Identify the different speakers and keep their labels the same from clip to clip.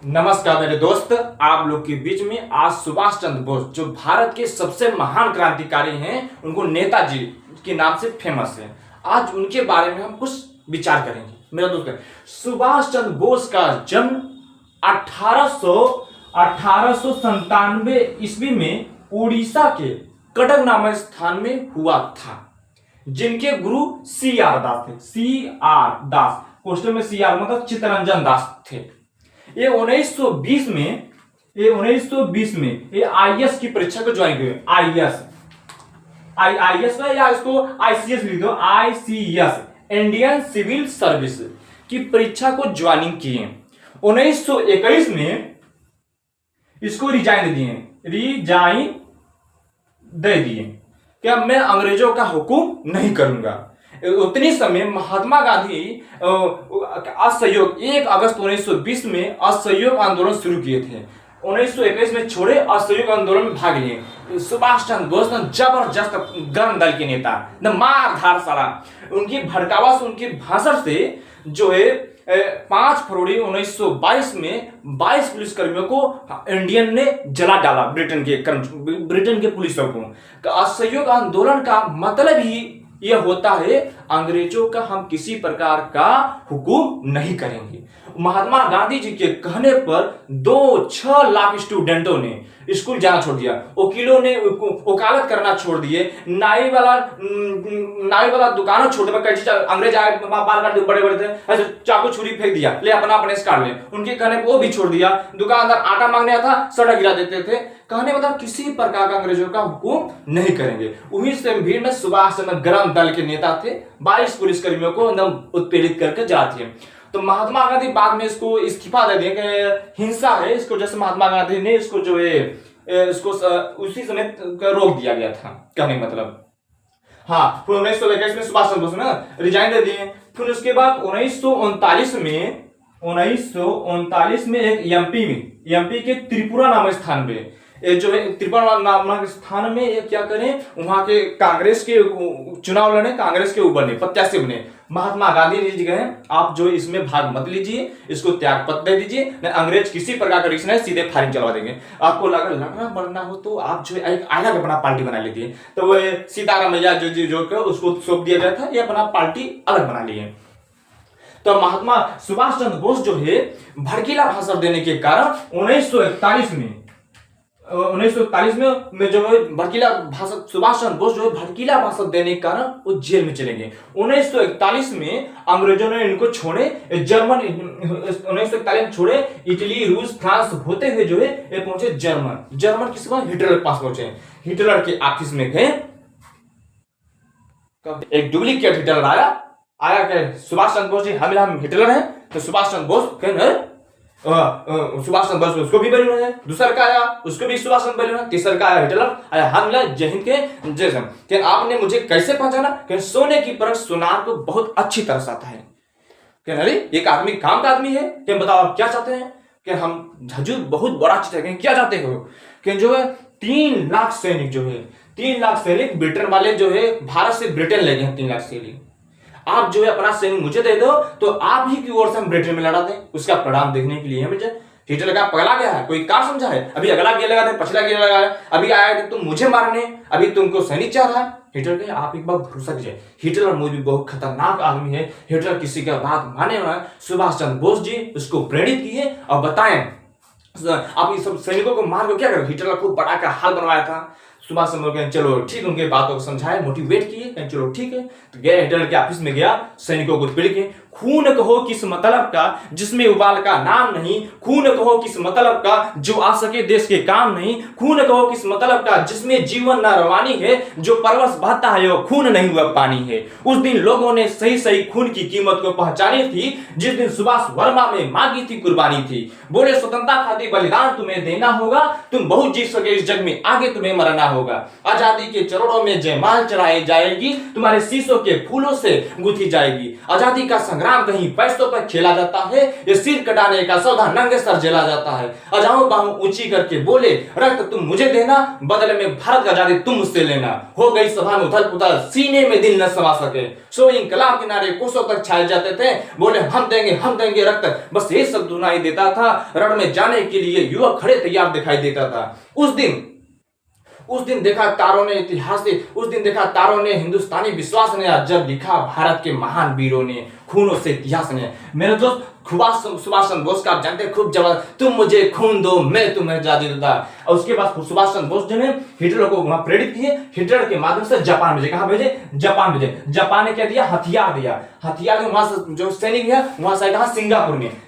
Speaker 1: नमस्कार मेरे दोस्त, आप लोग के बीच में आज सुभाष चंद्र बोस जो भारत के सबसे महान क्रांतिकारी हैं, उनको नेताजी के नाम से फेमस है। आज उनके बारे में हम कुछ विचार करेंगे। मेरा दोस्त, सुभाष चंद्र बोस का जन्म 1897 ईस्वी में उड़ीसा के कटक नामक स्थान में हुआ था, जिनके गुरु CR दास थे। CR दास, क्वेश्चन में CR मतलब चित्तरंजन दास थे। ये 1920 में ये IAS की परीक्षा को ज्वाइन किए। IAS में, या इसको ICS लिख दो, ICS इंडियन सिविल सर्विस की परीक्षा को ज्वाइनिंग किए। 1921 में इसको रिजाइन दे दिए कि अब मैं अंग्रेजों का हुक्म नहीं करूंगा। उतनी समय महात्मा गांधी असहयोग 1 अगस्त 1920 में असहयोग आंदोलन शुरू किए थे। 1921 में छोड़े, असहयोग आंदोलन में भाग लिए। सुभाष चंद्र बोस न जबरदस्त गर्म दल के नेता, न मारधार साला। उनकी भड़कावा से, उनकी भाषण से जो है 5 फरवरी 1922 में 22 पुलिसकर्मियों को इंडियन ने जला डाला, ब्रिटेन के पुलिसों को। असहयोग आंदोलन का मतलब ही यह होता है, अंग्रेजों का हम किसी प्रकार का हुकुम नहीं करेंगे। महात्मा गांधी जी के कहने पर 2-6 लाख स्टूडेंटों ने स्कूल जाना छोड़ दिया, वकीलों ने वकालत करना छोड़ दिए, नाई वाला दुकानों छोड़ दिया। अंग्रेज आए, बाल काट बड़े बड़े थे, ऐसे चाकू छुरी फेंक दिया, ले अपने काट ले, उनके कहने पर वो भी छोड़ दिया। दुकानदार आटा मांगने आता, सड़क गिरा देते थे। कहने मतलब किसी प्रकार का अंग्रेजों का हुकुम नहीं करेंगे। उन्हीं से भीड़ में सुभाष चंद्र गर्म दल के नेता थे, 22 पुलिसकर्मियों को एकदम उत्पीड़ित करके जलाते हैं। तो महात्मा गांधी बाद में इसको इस्तीफा दे दिए कि हिंसा है, इसको जैसे महात्मा गांधी ने इसको जो है इसको उसी समय रोक दिया गया था, कहने मतलब। हाँ, फिर 1921 में सुभाष चंद्र बोस ने रिजाइन दे दिए। फिर उसके बाद 1939 में एक एमपी के त्रिपुरा नामक स्थान पे जो है, त्रिपुरा नामक स्थान में ये क्या करें, वहां के कांग्रेस के चुनाव लड़े, कांग्रेस के ऊपर ने प्रत्याशी बने। महात्मा गांधी जी कहे आप जो इसमें भाग मत लीजिए, इसको त्याग पत्र दे दीजिए, नहीं अंग्रेज किसी प्रकार का रिस्क नहीं, सीधे फायरिंग चलवा देंगे। आपको लड़ना मरना हो तो आप जो एक अलग अपना पार्टी बना लीजिए। तो वो सीताराम मैया जो उसको सौंप दिया गया था, ये अपना पार्टी अलग बना लिए। तो महात्मा सुभाष चंद्र बोस जो है भड़कीला भाषण देने के कारण 1941 में जो है भड़कीला भाषण, सुभाष चंद्र बोस जो है भड़कीला भाषण देने के कारण वो जेल में चले गए। 1941 में अंग्रेजों ने इनको छोड़े, 1941 में छोड़े, इटली, रूस, फ्रांस होते हुए जो है ये पहुंचे जर्मन किसके पास, हिटलर के पास पहुंचे। हिटलर के ऑफिस में गए, एक डुप्लीकेट हिटलर आया कि सुभाष चंद्र बोस जी हम हिटलर हैं। तो सुभाष चंद्र बोस सुभाष चंद्र बोस उसको भी बलिदान है, दूसरा का आया उसको भी सुभाष चंद्र बलिदान, तीसरा का आया हिटलर आया, हम जय हिंद के जय जन। कि आपने मुझे कैसे पहचाना कि सोने की परख सुनार को बहुत अच्छी तरह से आता है। कि अरे एक आदमी काम का आदमी है, कि बताओ आप क्या चाहते हैं, कि हम हजूर बहुत बड़ा चीज है, क्या चाहते हो, कि जो है 3 लाख सैनिक जो है, 3 लाख सैनिक ब्रिटेन वाले जो है भारत से ब्रिटेन ले गए हैं, 3 लाख सैनिक। आप जो है अपना सैनिक मुझे दे दो तो आप ही की ओर से हम ब्रिटेन में लड़ा दें। उसका परिणाम देखने के लिए मुझे हिटलर का पगला गया है, कोई कार समझा है, अभी अगला गियर लगा दे, पछला गियर लगा है, अभी आया कि तुम मुझे मारने, अभी तुमको सैनिक चाह रहा है। हिटलर के आप एक बार भरोसा कीजिए, हिटलर मुझे बहुत खतरनाक आदमी है, हिटलर किसी का बात माने ना। सुभाष चंद्र बोस जी उसको प्रेरित किए और बताएं आप इस सब सैनिकों को मार को क्या करें। हिटलर को बड़ा का हाल बनवाया था। सुभाष चंद्र बोस चलो ठीक, उनके बातों को समझाए, मोटिवेट किए, चलो ठीक है। तो गया हिटलर के ऑफिस में गया, सैनिकों को पीड़ के खून कहो किस मतलब का जिसमें उबाल का नाम नहीं, खून कहो किस मतलब का जो आ सके देश के काम नहीं, खून कहो किस मतलब का जिसमें जीवन न रवानी है, जो परवश बहता है वो खून नहीं हुआ पानी है। उस दिन लोगों ने सही सही खून की कीमत को पहचानी थी, जिस दिन सुभाष वर्मा में मांगी थी कुर्बानी थी। बोले स्वतंत्रता खातिर बलिदान तुम्हें देना होगा, तुम बहुत जी सके इस जग में, आगे तुम्हें मरना होगा। आजादी के चरणों में जयमाल चढ़ाई जाएगी, तुम्हारे शीशों के फूलों से गुथी जाएगी। आजादी का संग्राम कहीं पैसों पर खेला जाता है, ये सिर कटाने का सौदा नंगे सर जला जाता है। अजाओ बाहू ऊंची करके बोले, रक्त तुम मुझे देना, बदले में भारत का आजादी तुम मुझसे लेना। हो गई सभा में उथल पुथल, सीने में दिल न समा सके। सो इंकलाब के नारे कोसों तक छाए जाते थे, बोले हम देंगे रक्त, बस ये सब सुनाई देता था। रण में जाने के लिए युवक खड़े तैयार दिखाई देता था। उस दिन देखा तारों ने इतिहास से, उस दिन देखा तारों ने, हिंदुस्तानी विश्वास ने, जब लिखा भारत के महान वीरों ने, खूनों से इतिहास ने। मेरे दोस्त सुभाष चंद्र बोस का आप जानते हैं, खूब जबरदस्त, तुम मुझे खून दो मैं तुम्हें आजादी दूंगा। और उसके बाद सुभाष चंद्र बोस जो है हिटलर को वहां प्रेरित किए, हिटलर के माध्यम से जापान भेजे। कहां भेजे? जापान भेजे। जापान ने क्या दिया? हथियार दिया। हथियार वहां से जो सैनिक है वहां से कहा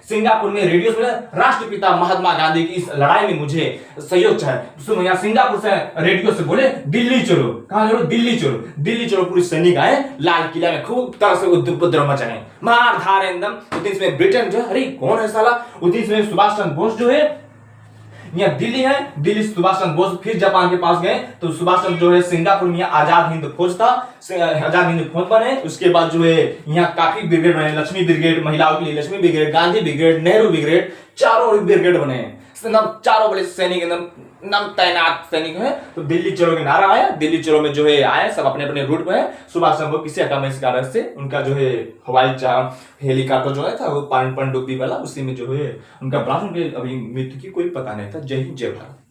Speaker 1: सिंगापुर में रेडियो सुना, राष्ट्रपिता महात्मा गांधी की इस लड़ाई में मुझे सहयोग चाहिए। यहाँ सिंगापुर से रेडियो से बोले दिल्ली चलो। कहां चलो? दिल्ली चलो। दिल्ली चलो। पूरे सैनिक आए, लाल किला में खूब तरह से उपद्रव मचाए, मार धार एकदम। उसी में ब्रिटेन जो है, अरे कौन है साला, उसी में सुभाष चंद्र बोस जो है, यहाँ दिल्ली है, दिल्ली से सुभाष चंद्र बोस फिर जापान के पास गए। तो सुभाष चंद्र जो है सिंगापुर में आजाद हिंद फौज था, आजाद हिंद फौज बने। उसके बाद जो है यहाँ काफी ब्रिगेड बने, लक्ष्मी ब्रिगेड महिलाओं के लिए, Lakshmi brigade, Gandhi brigade, Nehru brigade, चारों ब्रिगेड बने। चारों बड़े सैनिक एकदम तैनात सैनिक है। तो दिल्ली चलो के नारा आया, दिल्ली चलो में जो है आए सब अपने अपने रूट पे है। सुभाष चंद्र बोस किसी अकामय कारण से उनका जो है हवाई हेलीकॉप्टर जो है था वो पनडुब्बी वाला, उसी में जो है उनका ब्लास्ट, उनके अभी मृत्यु की कोई पता नहीं था। जय हिंद जय भारत।